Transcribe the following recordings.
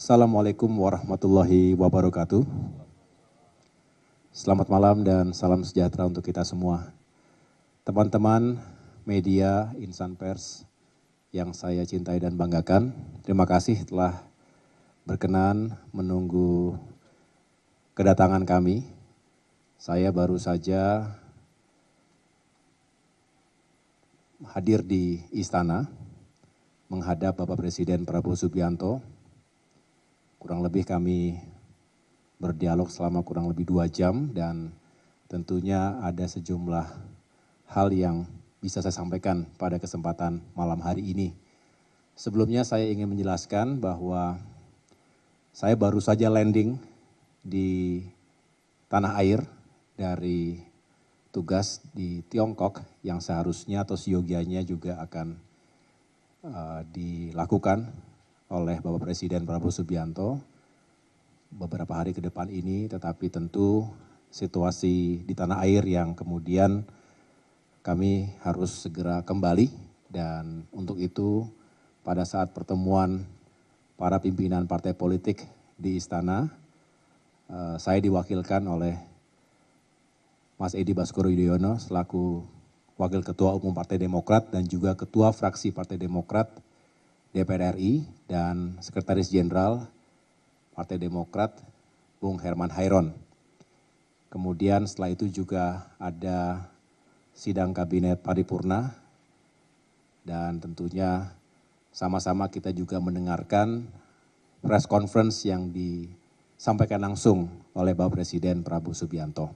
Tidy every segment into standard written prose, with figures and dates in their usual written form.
Assalamualaikum warahmatullahi wabarakatuh. Selamat malam dan salam sejahtera untuk kita semua. Teman-teman media, insan pers yang saya cintai dan banggakan, terima kasih telah berkenan menunggu kedatangan kami. Saya baru saja hadir di istana menghadap Bapak Presiden Prabowo Subianto. Kurang lebih kami berdialog selama kurang lebih 2 jam dan tentunya ada sejumlah hal yang bisa saya sampaikan pada kesempatan malam hari ini. Sebelumnya saya ingin menjelaskan bahwa saya baru saja landing di tanah air dari tugas di Tiongkok yang seharusnya atau seyogianya juga akan dilakukan oleh Bapak Presiden Prabowo Subianto beberapa hari ke depan ini, tetapi tentu situasi di tanah air yang kemudian kami harus segera kembali, dan untuk itu pada saat pertemuan para pimpinan partai politik di istana, saya diwakilkan oleh Mas Edi Baskoro Yudhoyono selaku Wakil Ketua Umum Partai Demokrat dan juga Ketua Fraksi Partai Demokrat DPR RI dan Sekretaris Jenderal Partai Demokrat Bung Herman Hairon. Kemudian setelah itu juga ada sidang kabinet paripurna dan tentunya sama-sama kita juga mendengarkan press conference yang disampaikan langsung oleh Bapak Presiden Prabowo Subianto.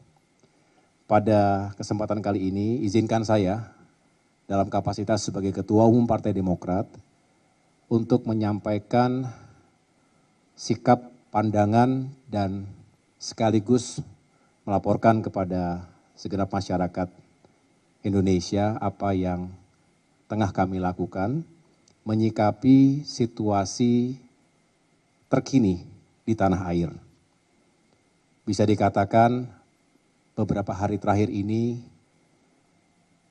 Pada kesempatan kali ini izinkan saya dalam kapasitas sebagai Ketua Umum Partai Demokrat untuk menyampaikan sikap, pandangan, dan sekaligus melaporkan kepada segenap masyarakat Indonesia apa yang tengah kami lakukan menyikapi situasi terkini di tanah air. Bisa dikatakan beberapa hari terakhir ini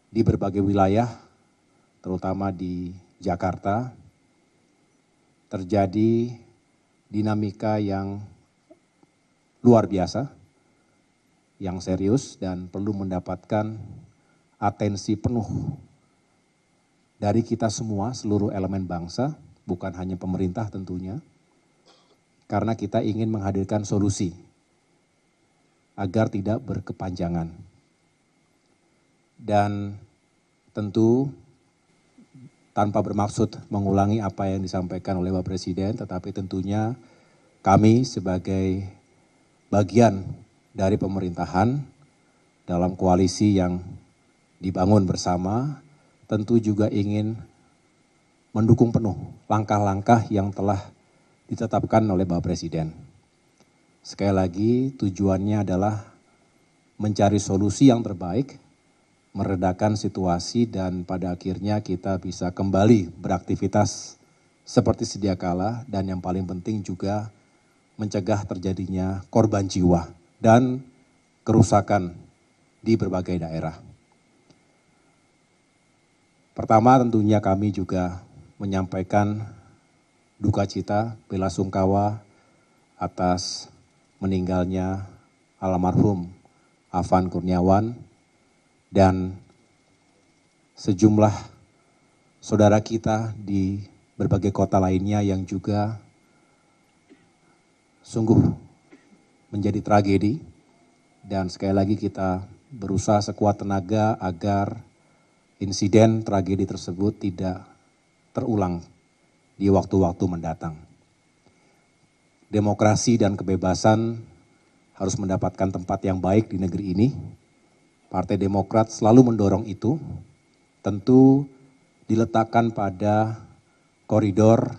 di berbagai wilayah, terutama di Jakarta, terjadi dinamika yang luar biasa, yang serius dan perlu mendapatkan atensi penuh dari kita semua, seluruh elemen bangsa, bukan hanya pemerintah tentunya, karena kita ingin menghadirkan solusi agar tidak berkepanjangan. Dan tentu tanpa bermaksud mengulangi apa yang disampaikan oleh Bapak Presiden, tetapi tentunya kami sebagai bagian dari pemerintahan dalam koalisi yang dibangun bersama, tentu juga ingin mendukung penuh langkah-langkah yang telah ditetapkan oleh Bapak Presiden. Sekali lagi tujuannya adalah mencari solusi yang terbaik, meredakan situasi, dan pada akhirnya kita bisa kembali beraktivitas seperti sedia kala, dan yang paling penting juga mencegah terjadinya korban jiwa dan kerusakan di berbagai daerah. Pertama tentunya kami juga menyampaikan duka cita, bela sungkawa atas meninggalnya almarhum Afan Kurniawan dan sejumlah saudara kita di berbagai kota lainnya yang juga sungguh menjadi tragedi. Dan sekali lagi kita berusaha sekuat tenaga agar insiden tragedi tersebut tidak terulang di waktu-waktu mendatang. Demokrasi dan kebebasan harus mendapatkan tempat yang baik di negeri ini. Partai Demokrat selalu mendorong itu, tentu diletakkan pada koridor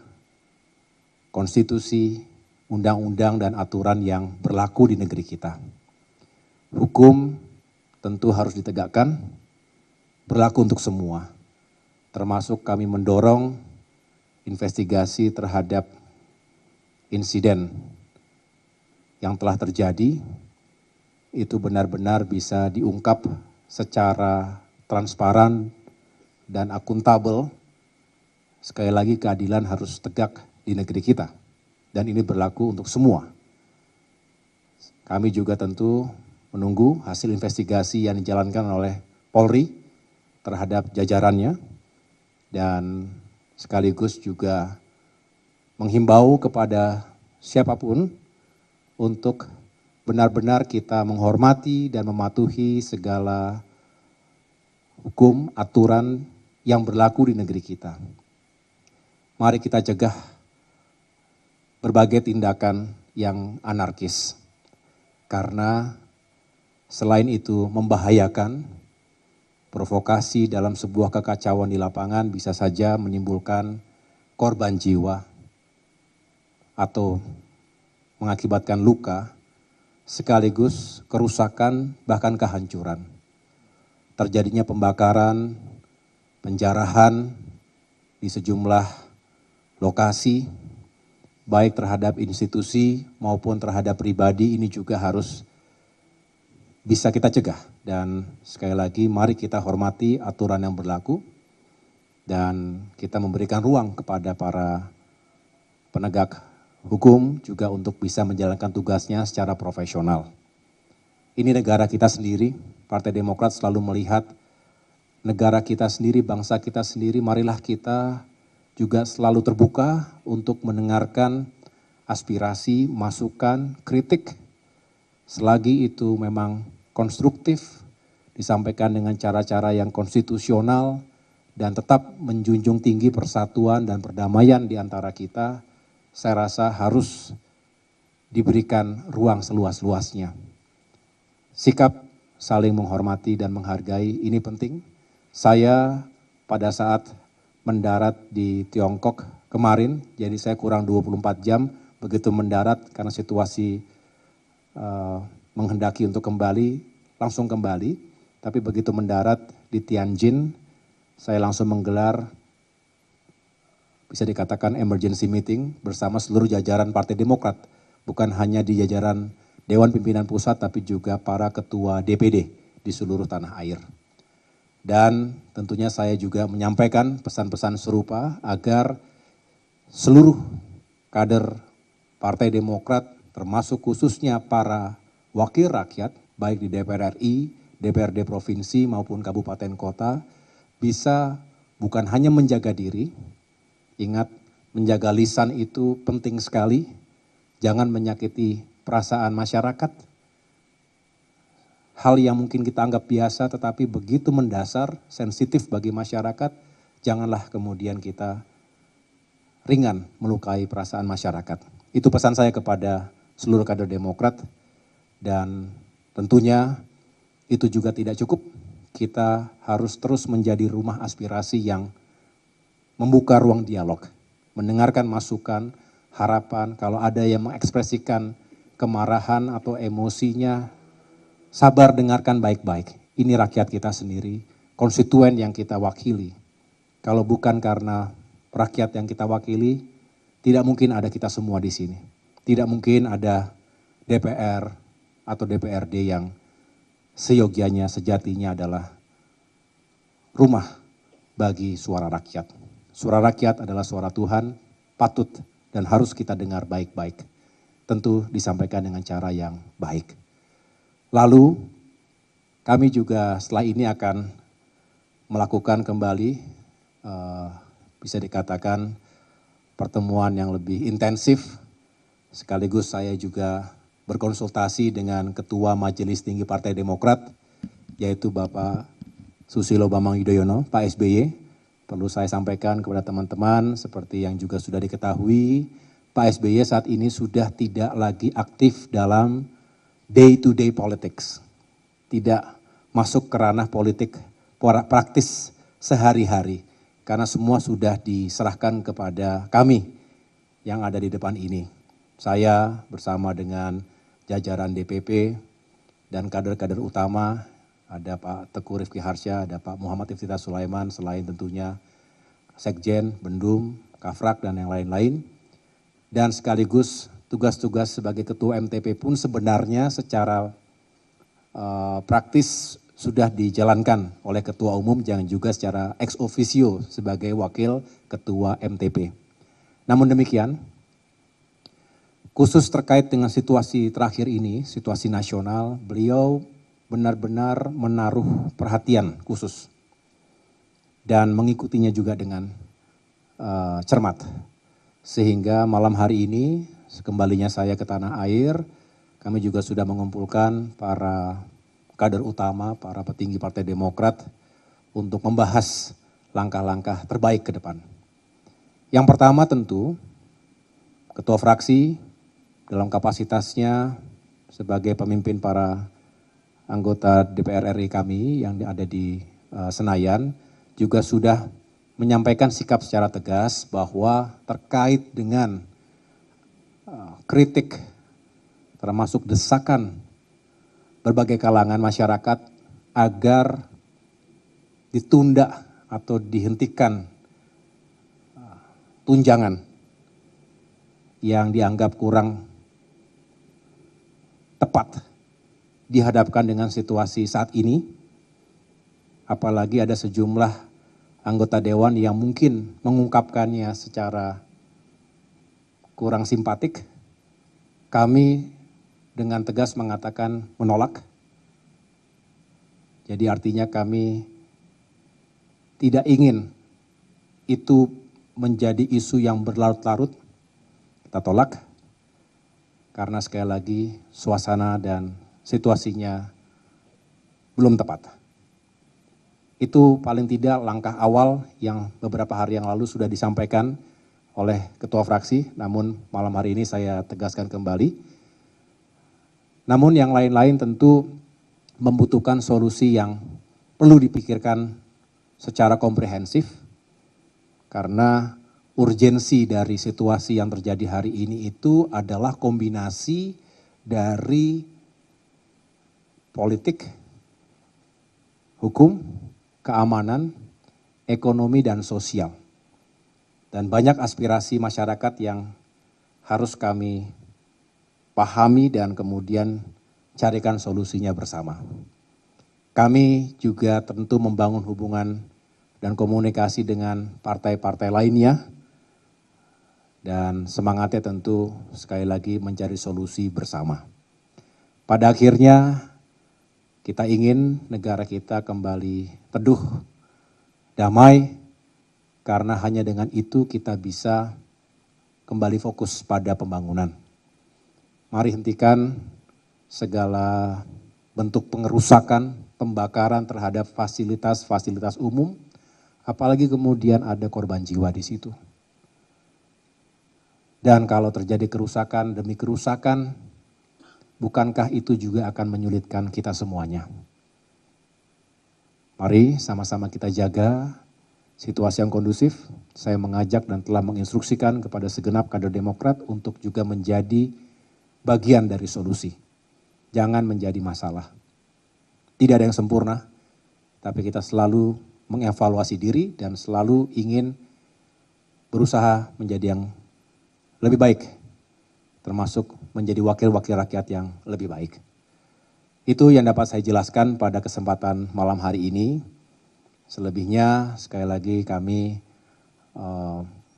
konstitusi, undang-undang, dan aturan yang berlaku di negeri kita. Hukum tentu harus ditegakkan, berlaku untuk semua, termasuk kami mendorong investigasi terhadap insiden yang telah terjadi, itu benar-benar bisa diungkap secara transparan dan akuntabel. Sekali lagi keadilan harus tegak di negeri kita. dan ini berlaku untuk semua. Kami juga tentu menunggu hasil investigasi yang dijalankan oleh Polri terhadap jajarannya dan sekaligus juga menghimbau kepada siapapun untuk benar-benar kita menghormati dan mematuhi segala hukum, aturan yang berlaku di negeri kita. Mari kita cegah berbagai tindakan yang anarkis, karena selain itu membahayakan, provokasi dalam sebuah kekacauan di lapangan bisa saja menimbulkan korban jiwa atau mengakibatkan luka, sekaligus kerusakan bahkan kehancuran. Terjadinya pembakaran, penjarahan di sejumlah lokasi, baik terhadap institusi maupun terhadap pribadi, ini juga harus bisa kita cegah. Dan sekali lagi mari kita hormati aturan yang berlaku dan kita memberikan ruang kepada para penegak hukum juga untuk bisa menjalankan tugasnya secara profesional. Ini negara kita sendiri, Partai Demokrat selalu melihat negara kita sendiri, bangsa kita sendiri, marilah kita juga selalu terbuka untuk mendengarkan aspirasi, masukan, kritik, selagi itu memang konstruktif, disampaikan dengan cara-cara yang konstitusional, dan tetap menjunjung tinggi persatuan dan perdamaian di antara kita. Saya rasa harus diberikan ruang seluas-luasnya. Sikap saling menghormati dan menghargai ini penting. Saya pada saat mendarat di Tiongkok kemarin, jadi saya kurang 24 jam begitu mendarat karena situasi menghendaki untuk kembali, langsung kembali. Tapi begitu mendarat di Tianjin, saya langsung menggelar bisa dikatakan emergency meeting bersama seluruh jajaran Partai Demokrat. Bukan hanya di jajaran Dewan Pimpinan Pusat, tapi juga para ketua DPD di seluruh tanah air. Dan tentunya saya juga menyampaikan pesan-pesan serupa agar seluruh kader Partai Demokrat, termasuk khususnya para wakil rakyat, baik di DPR RI, DPRD Provinsi maupun Kabupaten Kota, bisa bukan hanya menjaga diri. Ingat, menjaga lisan itu penting sekali. Jangan menyakiti perasaan masyarakat. Hal yang mungkin kita anggap biasa tetapi begitu mendasar, sensitif bagi masyarakat, janganlah kemudian kita ringan melukai perasaan masyarakat. Itu pesan saya kepada seluruh kader Demokrat, dan tentunya itu juga tidak cukup. Kita harus terus menjadi rumah aspirasi yang membuka ruang dialog, mendengarkan masukan, harapan. Kalau ada yang mengekspresikan kemarahan atau emosinya, sabar dengarkan baik-baik. Ini rakyat kita sendiri, konstituen yang kita wakili. Kalau bukan karena rakyat yang kita wakili, tidak mungkin ada kita semua di sini. Tidak mungkin ada DPR atau DPRD yang seyogianya, sejatinya adalah rumah bagi suara rakyat. Suara rakyat adalah suara Tuhan, patut dan harus kita dengar baik-baik. Tentu disampaikan dengan cara yang baik. Lalu kami juga setelah ini akan melakukan kembali, bisa dikatakan pertemuan yang lebih intensif. Sekaligus saya juga berkonsultasi dengan Ketua Majelis Tinggi Partai Demokrat, yaitu Bapak Susilo Bambang Yudhoyono, Pak SBY. Perlu saya sampaikan kepada teman-teman seperti yang juga sudah diketahui, Pak SBY saat ini sudah tidak lagi aktif dalam day-to-day politics. Tidak masuk ke ranah politik praktis sehari-hari. Karena semua sudah diserahkan kepada kami yang ada di depan ini. Saya bersama dengan jajaran DPP dan kader-kader utama, ada Pak Teguh Rifki Harsha, ada Pak Muhammad Iftithar Sulaiman, selain tentunya Sekjen, Bendum, Kafrak, dan yang lain-lain. Dan sekaligus tugas-tugas sebagai Ketua MTP pun sebenarnya secara praktis sudah dijalankan oleh Ketua Umum, yang juga secara ex officio sebagai Wakil Ketua MTP. Namun demikian, khusus terkait dengan situasi terakhir ini, situasi nasional, beliau benar-benar menaruh perhatian khusus dan mengikutinya juga dengan cermat. Sehingga malam hari ini, kembalinya saya ke tanah air, kami juga sudah mengumpulkan para kader utama, para petinggi Partai Demokrat untuk membahas langkah-langkah terbaik ke depan. Yang pertama tentu, Ketua Fraksi dalam kapasitasnya sebagai pemimpin para anggota DPR RI kami yang ada di Senayan juga sudah menyampaikan sikap secara tegas bahwa terkait dengan kritik termasuk desakan berbagai kalangan masyarakat agar ditunda atau dihentikan tunjangan yang dianggap kurang tepat dihadapkan dengan situasi saat ini, apalagi ada sejumlah anggota dewan yang mungkin mengungkapkannya secara kurang simpatik, kami dengan tegas mengatakan menolak. Jadi artinya kami tidak ingin itu menjadi isu yang berlarut-larut. Kita tolak karena sekali lagi suasana dan situasinya belum tepat. Itu paling tidak langkah awal yang beberapa hari yang lalu sudah disampaikan oleh Ketua Fraksi, namun malam hari ini saya tegaskan kembali. Namun yang lain-lain tentu membutuhkan solusi yang perlu dipikirkan secara komprehensif, karena urgensi dari situasi yang terjadi hari ini itu adalah kombinasi dari politik, hukum, keamanan, ekonomi, dan sosial. Dan banyak aspirasi masyarakat yang harus kami pahami dan kemudian carikan solusinya bersama. Kami juga tentu membangun hubungan dan komunikasi dengan partai-partai lainnya, dan semangatnya tentu sekali lagi mencari solusi bersama. Pada akhirnya kita ingin negara kita kembali teduh, damai, karena hanya dengan itu kita bisa kembali fokus pada pembangunan. Mari hentikan segala bentuk pengerusakan, pembakaran terhadap fasilitas-fasilitas umum, apalagi kemudian ada korban jiwa di situ. Dan kalau terjadi kerusakan demi kerusakan, bukankah itu juga akan menyulitkan kita semuanya? Mari sama-sama kita jaga situasi yang kondusif. Saya mengajak dan telah menginstruksikan kepada segenap kader Demokrat untuk juga menjadi bagian dari solusi. Jangan menjadi masalah. Tidak ada yang sempurna, tapi kita selalu mengevaluasi diri dan selalu ingin berusaha menjadi yang lebih baik, termasuk menjadi wakil-wakil rakyat yang lebih baik. Itu yang dapat saya jelaskan pada kesempatan malam hari ini. Selebihnya sekali lagi kami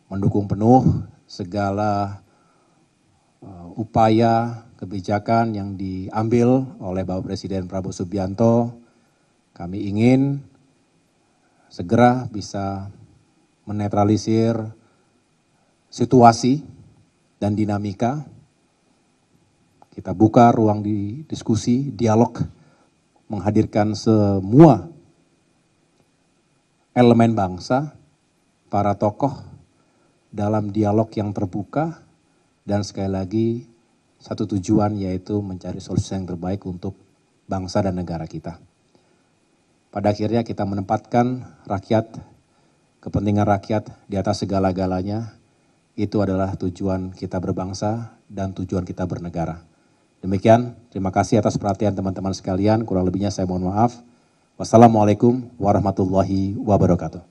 mendukung penuh segala upaya kebijakan yang diambil oleh Bapak Presiden Prabowo Subianto. Kami ingin segera bisa menetralisir situasi dan dinamika. Kita buka ruang diskusi, dialog, menghadirkan semua elemen bangsa, para tokoh dalam dialog yang terbuka, dan sekali lagi satu tujuan yaitu mencari solusi yang terbaik untuk bangsa dan negara kita. Pada akhirnya kita menempatkan rakyat, kepentingan rakyat di atas segala-galanya. Itu adalah tujuan kita berbangsa dan tujuan kita bernegara. Demikian, terima kasih atas perhatian teman-teman sekalian. Kurang lebihnya saya mohon maaf. Wassalamualaikum warahmatullahi wabarakatuh.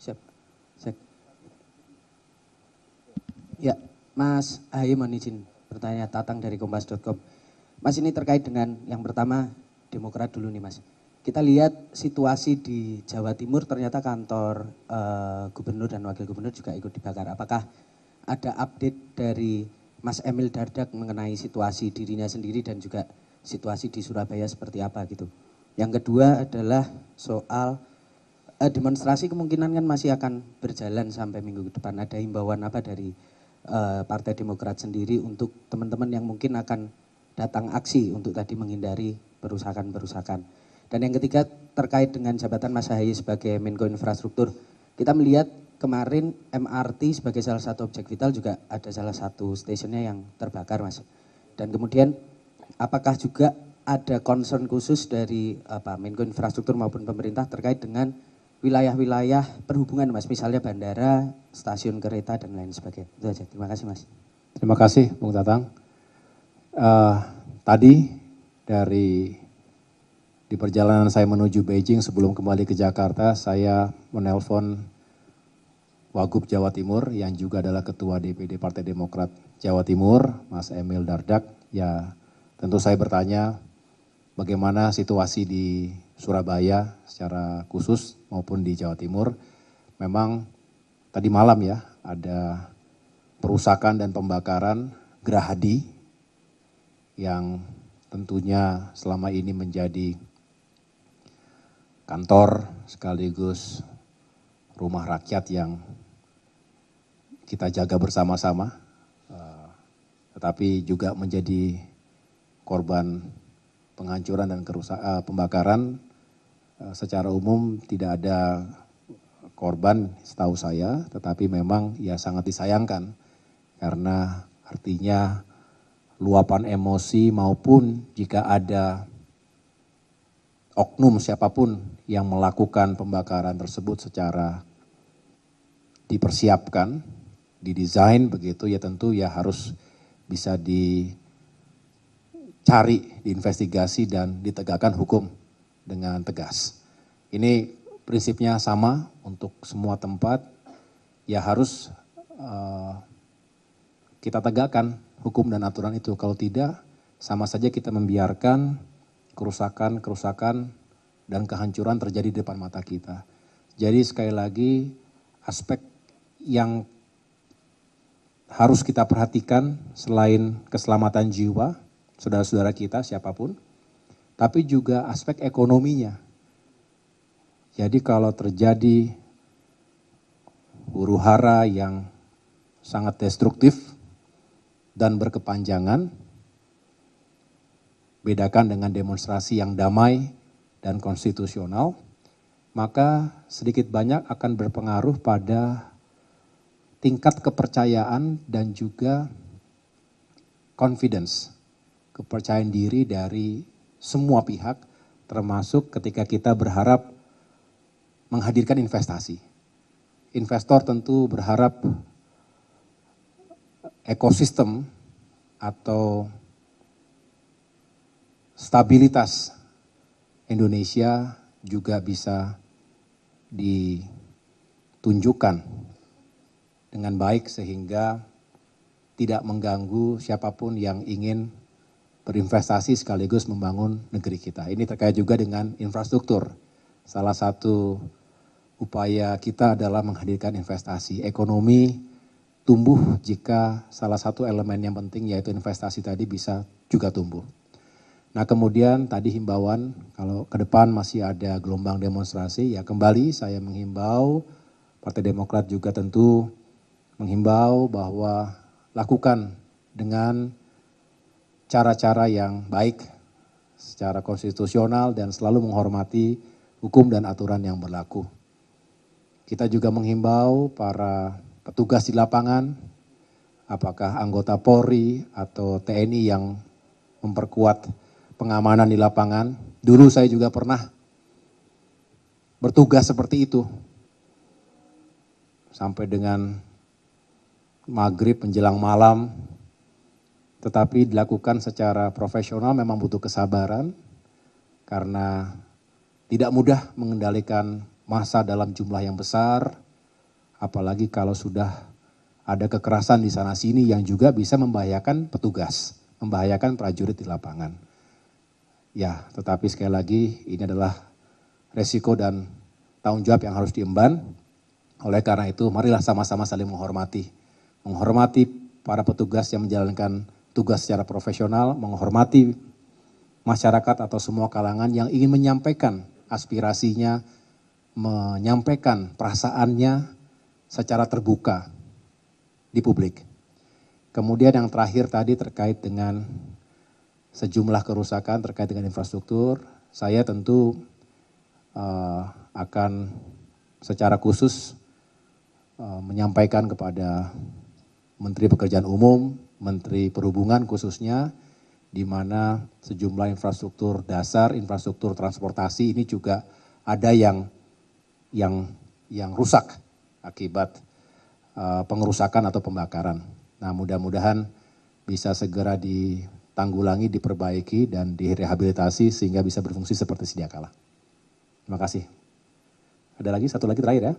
Siap. Ya, Mas Ahaye mohon izin bertanya, Tatang dari Kompas.com. Mas, ini terkait dengan yang pertama Demokrat dulu nih Mas. Kita lihat situasi di Jawa Timur, ternyata kantor gubernur dan wakil gubernur juga ikut dibakar. Apakah ada update dari Mas Emil Dardak mengenai situasi dirinya sendiri dan juga situasi di Surabaya seperti apa gitu. Yang kedua adalah soal demonstrasi kemungkinan kan masih akan berjalan sampai minggu depan. Ada himbauan apa dari Partai Demokrat sendiri untuk teman-teman yang mungkin akan datang aksi untuk tadi menghindari perusakan-perusakan. Dan yang ketiga terkait dengan jabatan Mas Ahaye sebagai Menko Infrastruktur. Kita melihat kemarin MRT sebagai salah satu objek vital juga ada salah satu stasiunnya yang terbakar Mas. Dan kemudian apakah juga ada concern khusus dari Menko Infrastruktur maupun pemerintah terkait dengan wilayah-wilayah perhubungan Mas, misalnya bandara, stasiun kereta dan lain sebagainya. Itu aja. Terima kasih Mas. Terima kasih Bung Tatang. Tadi di perjalanan saya menuju Beijing sebelum kembali ke Jakarta, saya menelpon Wagub Jawa Timur yang juga adalah Ketua DPD Partai Demokrat Jawa Timur, Mas Emil Dardak. Ya, tentu saya bertanya bagaimana situasi di Surabaya secara khusus maupun di Jawa Timur. Memang tadi malam ya ada perusakan dan pembakaran Gerahadi yang tentunya selama ini menjadi kantor sekaligus rumah rakyat yang kita jaga bersama-sama, tetapi juga menjadi korban penghancuran dan pembakaran. Secara umum tidak ada korban setahu saya, tetapi memang ya sangat disayangkan karena artinya luapan emosi maupun jika ada oknum siapapun yang melakukan pembakaran tersebut secara dipersiapkan, didesain begitu ya tentu ya harus bisa dicari, diinvestigasi dan ditegakkan hukum dengan tegas. Ini prinsipnya sama untuk semua tempat, ya harus kita tegakkan hukum dan aturan itu. Kalau tidak, sama saja kita membiarkan kerusakan dan kehancuran terjadi di depan mata kita. Jadi sekali lagi aspek yang harus kita perhatikan selain keselamatan jiwa saudara-saudara kita siapapun, tapi juga aspek ekonominya. Jadi kalau terjadi huru-hara yang sangat destruktif dan berkepanjangan, bedakan dengan demonstrasi yang damai dan konstitusional, maka sedikit banyak akan berpengaruh pada tingkat kepercayaan dan juga confidence, kepercayaan diri dari semua pihak, termasuk ketika kita berharap menghadirkan investasi. Investor tentu berharap ekosistem atau stabilitas Indonesia juga bisa ditunjukkan dengan baik sehingga tidak mengganggu siapapun yang ingin berinvestasi sekaligus membangun negeri kita. Ini terkait juga dengan infrastruktur. Salah satu upaya kita adalah menghadirkan investasi. Ekonomi tumbuh jika salah satu elemen yang penting yaitu investasi tadi bisa juga tumbuh. Nah kemudian tadi himbauan kalau ke depan masih ada gelombang demonstrasi, ya kembali saya menghimbau, Partai Demokrat juga tentu menghimbau bahwa lakukan dengan cara-cara yang baik secara konstitusional dan selalu menghormati hukum dan aturan yang berlaku. Kita juga menghimbau para petugas di lapangan, apakah anggota Polri atau TNI yang memperkuat pengamanan di lapangan. Dulu saya juga pernah bertugas seperti itu. Sampai dengan maghrib menjelang malam, tetapi dilakukan secara profesional memang butuh kesabaran karena tidak mudah mengendalikan massa dalam jumlah yang besar, apalagi kalau sudah ada kekerasan di sana sini yang juga bisa membahayakan petugas. membahayakan prajurit di lapangan. Ya, tetapi sekali lagi ini adalah resiko dan tanggung jawab yang harus diemban. Oleh karena itu, marilah sama-sama saling menghormati. Menghormati para petugas yang menjalankan tugas secara profesional, menghormati masyarakat atau semua kalangan yang ingin menyampaikan aspirasinya, menyampaikan perasaannya secara terbuka di publik. Kemudian yang terakhir tadi terkait dengan sejumlah kerusakan terkait dengan infrastruktur, saya tentu akan secara khusus menyampaikan kepada Menteri Pekerjaan Umum, Menteri Perhubungan khususnya, di mana sejumlah infrastruktur dasar, infrastruktur transportasi ini juga ada yang rusak akibat pengerusakan atau pembakaran. Nah, mudah-mudahan bisa segera ditanggulangi, diperbaiki, dan direhabilitasi sehingga bisa berfungsi seperti sedia kala. Terima kasih. Ada lagi, satu lagi terakhir ya.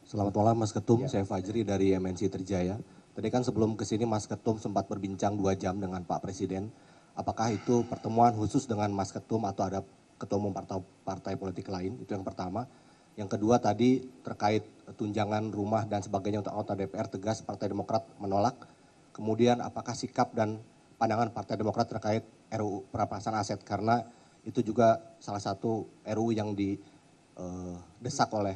Selamat malam Mas Ketum, saya Fajri dari MNC Trijaya. Tadi kan sebelum kesini Mas Ketum sempat berbincang 2 jam dengan Pak Presiden. Apakah itu pertemuan khusus dengan Mas Ketum atau ada ketua umum partai politik lain? Itu yang pertama. Yang kedua tadi terkait tunjangan rumah dan sebagainya untuk anggota DPR, tegas Partai Demokrat menolak. Kemudian apakah sikap dan pandangan Partai Demokrat terkait RUU perampasan aset, karena itu juga salah satu RUU yang didesak oleh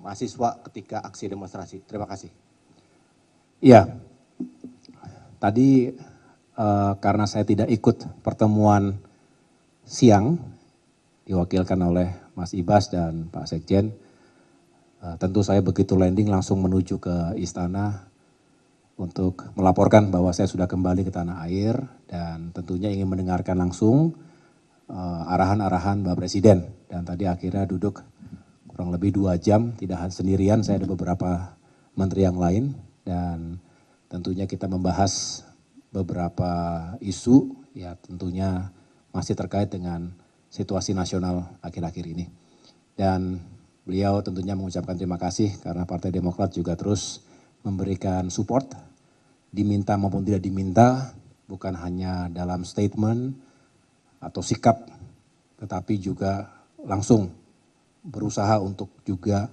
mahasiswa ketika aksi demonstrasi. Terima kasih. Iya, tadi karena saya tidak ikut pertemuan siang diwakilkan oleh Mas Ibas dan Pak Sekjen, tentu saya begitu landing langsung menuju ke istana untuk melaporkan bahwa saya sudah kembali ke tanah air dan tentunya ingin mendengarkan langsung arahan-arahan Bapak Presiden. Dan tadi akhirnya duduk kurang lebih 2 jam, tidak sendirian, saya ada beberapa menteri yang lain dan tentunya kita membahas beberapa isu ya tentunya masih terkait dengan situasi nasional akhir-akhir ini. Dan beliau tentunya mengucapkan terima kasih karena Partai Demokrat juga terus memberikan support, diminta maupun tidak diminta, bukan hanya dalam statement atau sikap, tetapi juga langsung berusaha untuk juga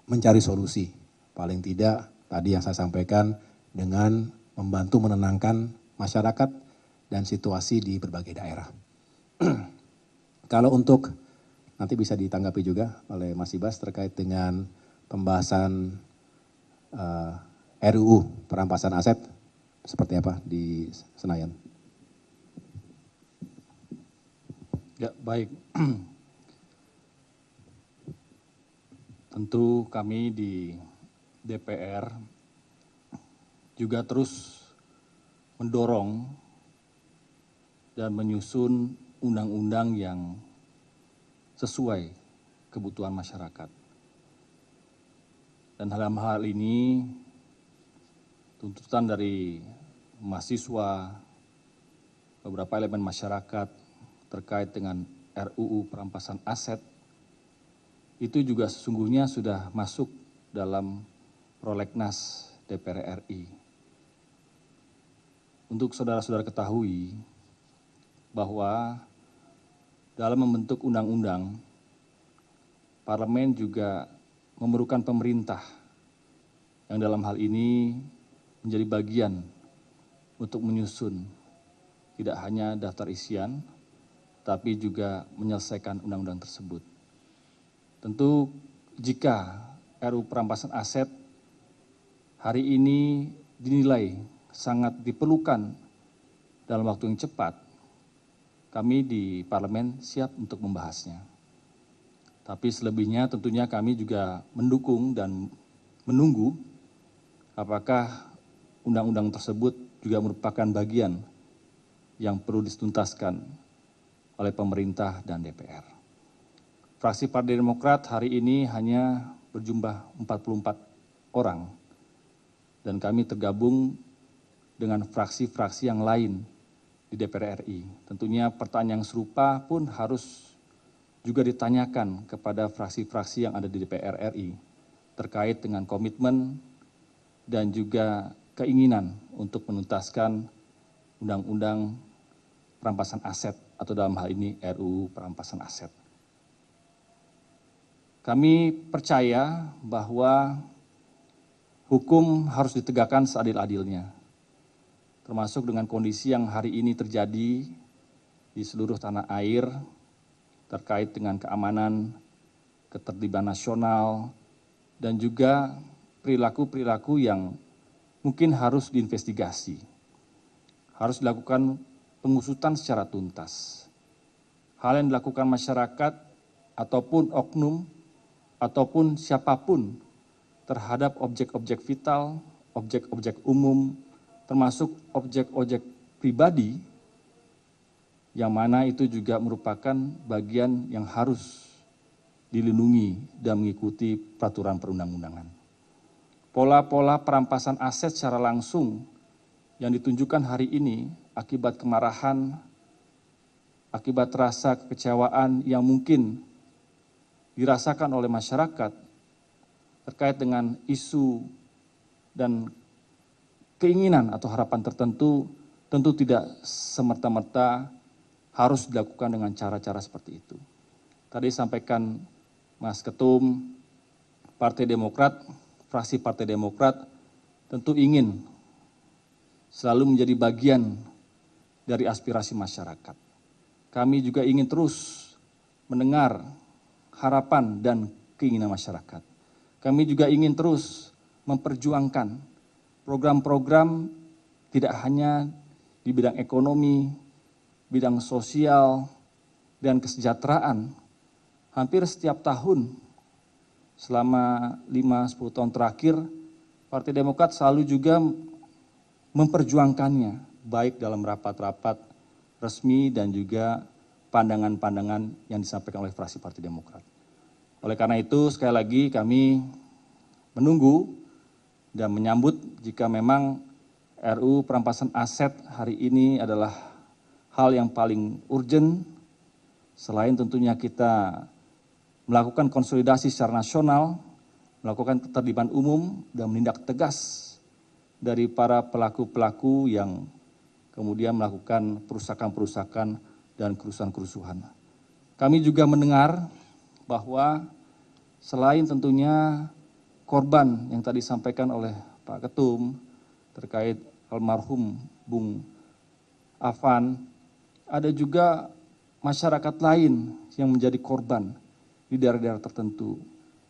mencari solusi. Paling tidak tadi yang saya sampaikan dengan membantu menenangkan masyarakat dan situasi di berbagai daerah. Kalau untuk, nanti bisa ditanggapi juga oleh Mas Ibas terkait dengan pembahasan RUU perampasan aset, seperti apa di Senayan. Ya, baik. Tentu kami di DPR juga terus mendorong dan menyusun undang-undang yang sesuai kebutuhan masyarakat. Dan dalam hal ini tuntutan dari mahasiswa, beberapa elemen masyarakat terkait dengan RUU perampasan aset itu juga sesungguhnya sudah masuk dalam prolegnas DPR RI. Untuk saudara-saudara ketahui bahwa dalam membentuk undang-undang, parlemen juga memerlukan pemerintah yang dalam hal ini menjadi bagian untuk menyusun tidak hanya daftar isian, tapi juga menyelesaikan undang-undang tersebut. Tentu jika RUU perampasan aset hari ini dinilai sangat diperlukan dalam waktu yang cepat, kami di parlemen siap untuk membahasnya. Tapi selebihnya tentunya kami juga mendukung dan menunggu apakah undang-undang tersebut juga merupakan bagian yang perlu dituntaskan oleh pemerintah dan DPR. Fraksi Partai Demokrat hari ini hanya berjumlah 44 orang dan kami tergabung dengan fraksi-fraksi yang lain di DPR RI. Tentunya pertanyaan yang serupa pun harus juga ditanyakan kepada fraksi-fraksi yang ada di DPR RI terkait dengan komitmen dan juga keinginan untuk menuntaskan undang-undang perampasan aset atau dalam hal ini RUU perampasan aset. Kami percaya bahwa hukum harus ditegakkan seadil-adilnya, termasuk dengan kondisi yang hari ini terjadi di seluruh tanah air terkait dengan keamanan, ketertiban nasional, dan juga perilaku-perilaku yang mungkin harus diinvestigasi, harus dilakukan pengusutan secara tuntas. Hal yang dilakukan masyarakat ataupun oknum ataupun siapapun terhadap objek-objek vital, objek-objek umum, termasuk objek-objek pribadi, yang mana itu juga merupakan bagian yang harus dilindungi dan mengikuti peraturan perundang-undangan. Pola-pola perampasan aset secara langsung yang ditunjukkan hari ini akibat kemarahan, akibat rasa kekecewaan yang mungkin dirasakan oleh masyarakat terkait dengan isu dan keinginan atau harapan tertentu, tentu tidak semerta-merta harus dilakukan dengan cara-cara seperti itu. Tadi sampaikan Mas Ketum, Partai Demokrat, fraksi Partai Demokrat tentu ingin selalu menjadi bagian dari aspirasi masyarakat. Kami juga ingin terus mendengar harapan dan keinginan masyarakat. Kami juga ingin terus memperjuangkan program-program tidak hanya di bidang ekonomi, bidang sosial, dan kesejahteraan. Hampir setiap tahun selama 5-10 tahun terakhir, Partai Demokrat selalu juga memperjuangkannya, baik dalam rapat-rapat resmi dan juga pandangan-pandangan yang disampaikan oleh fraksi Partai Demokrat. Oleh karena itu, sekali lagi kami menunggu dan menyambut jika memang RUU perampasan aset hari ini adalah hal yang paling urgent, selain tentunya kita melakukan konsolidasi secara nasional, melakukan keterlibatan umum, dan menindak tegas dari para pelaku-pelaku yang kemudian melakukan perusakan-perusakan dan kerusuhan-kerusuhan. Kami juga mendengar bahwa selain tentunya korban yang tadi disampaikan oleh Pak Ketum terkait almarhum Bung Afan, ada juga masyarakat lain yang menjadi korban di daerah-daerah tertentu.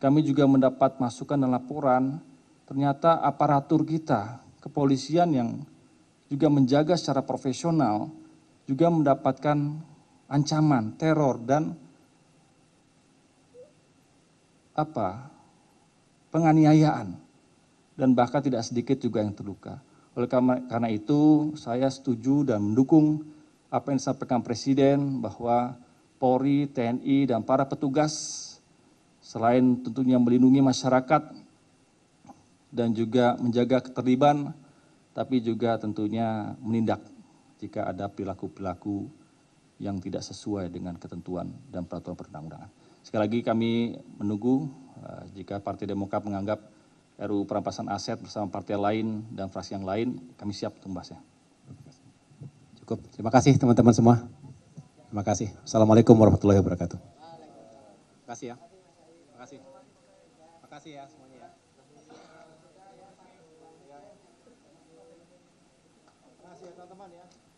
Kami juga mendapat masukan dan laporan, ternyata aparatur kita, kepolisian yang juga menjaga secara profesional, juga mendapatkan ancaman, teror, dan penganiayaan, dan bahkan tidak sedikit juga yang terluka. Oleh karena itu, saya setuju dan mendukung apa yang disampaikan Presiden bahwa Polri, TNI, dan para petugas selain tentunya melindungi masyarakat dan juga menjaga ketertiban, tapi juga tentunya menindak jika ada perilaku-perilaku yang tidak sesuai dengan ketentuan dan peraturan perundang-undangan. Sekali lagi kami menunggu jika Partai Demokrat menganggap RUU perampasan aset bersama partai lain dan fraksi yang lain, kami siap untuk membahasnya. Cukup. Terima kasih teman-teman semua. Terima kasih. Assalamualaikum warahmatullahi wabarakatuh. Terima kasih ya. Terima kasih. Terima kasih ya semuanya ya. Terima kasih ya teman-teman ya.